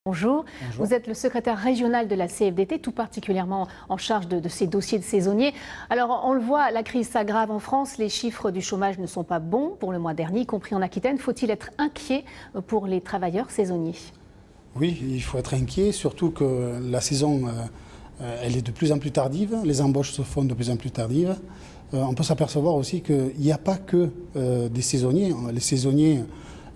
Bonjour. Bonjour. Vous êtes le secrétaire régional de la CFDT, tout particulièrement en charge de ces dossiers de saisonniers. Alors, on le voit, la crise s'aggrave en France, les chiffres du chômage ne sont pas bons pour le mois dernier, y compris en Aquitaine. Faut-il être inquiet pour les travailleurs saisonniers? Oui, il faut être inquiet, surtout que la saison, elle est de plus en plus tardive, les embauches se font de plus en plus tardives. On peut s'apercevoir aussi qu'il n'y a pas que des saisonniers. Les saisonniers,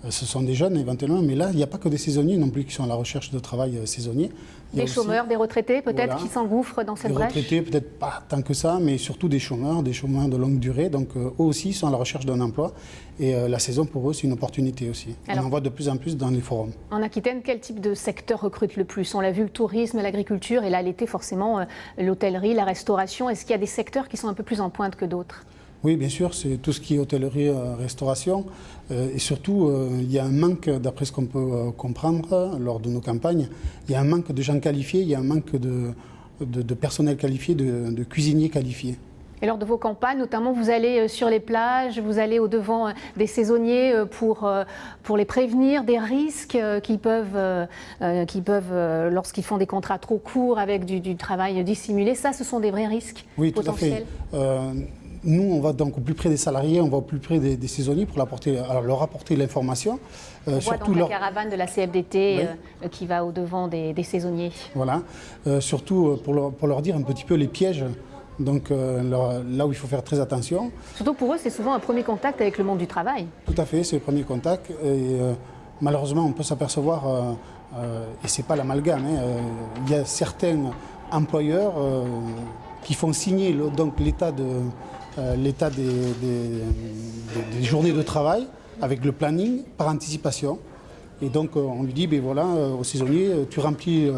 ce sont des jeunes éventuellement, mais là, il n'y a pas que des saisonniers non plus qui sont à la recherche de travail saisonnier. Des chômeurs, des retraités peut-être, qui s'engouffrent dans cette brèche? Des retraités, peut-être pas tant que ça, mais surtout des chômeurs de longue durée. Donc eux aussi sont à la recherche d'un emploi. Et la saison, pour eux, c'est une opportunité aussi. Alors, on en voit de plus en plus dans les forums. En Aquitaine, quel type de secteur recrute le plus? On l'a vu, le tourisme, l'agriculture, et là, l'été, forcément, l'hôtellerie, la restauration. Est-ce qu'il y a des secteurs qui sont un peu plus en pointe que d'autres? Oui, bien sûr, c'est tout ce qui est hôtellerie, restauration. Et surtout, il y a un manque, d'après ce qu'on peut comprendre lors de nos campagnes, il y a un manque de gens qualifiés, il y a un manque de personnel qualifié, de cuisiniers qualifiés. Et lors de vos campagnes, notamment, vous allez sur les plages, vous allez au-devant des saisonniers pour les prévenir des risques qui peuvent lorsqu'ils font des contrats trop courts avec du travail dissimulé. Ça, ce sont des vrais risques potentiels. Tout à fait. Nous, on va donc au plus près des salariés, on va au plus près des saisonniers pour leur apporter l'information. On voit donc la caravane de la CFDT qui va au-devant des saisonniers. Voilà, surtout pour leur dire un petit peu les pièges, donc là où il faut faire très attention. Surtout pour eux, c'est souvent un premier contact avec le monde du travail. Tout à fait, c'est le premier contact. Et malheureusement, on peut s'apercevoir, et ce n'est pas l'amalgame, il y a certains employeurs qui font signer l'état des journées de travail avec le planning par anticipation. Et donc on lui dit, ben voilà, au saisonnier, tu remplis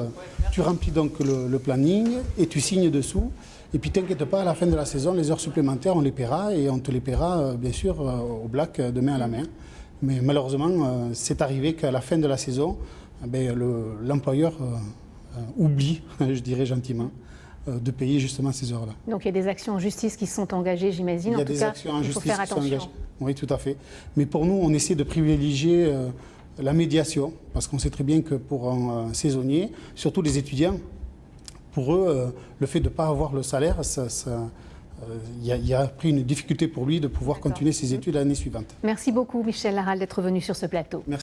donc le planning et tu signes dessous. Et puis t'inquiète pas, à la fin de la saison, les heures supplémentaires, on les paiera et on te les paiera bien sûr au black de main à la main. Mais malheureusement, c'est arrivé qu'à la fin de la saison, l'employeur oublie, je dirais gentiment, de payer justement ces heures-là. Donc il y a des actions en justice qui sont engagées, j'imagine. Il y a des actions en justice qui sont engagées. Oui, tout à fait. Mais pour nous, on essaie de privilégier la médiation, parce qu'on sait très bien que pour un saisonnier, surtout les étudiants, pour eux, le fait de ne pas avoir le salaire, il y a pris une difficulté pour lui de pouvoir continuer ses études l'année suivante. Merci beaucoup, Michel Laral, d'être venu sur ce plateau. Merci.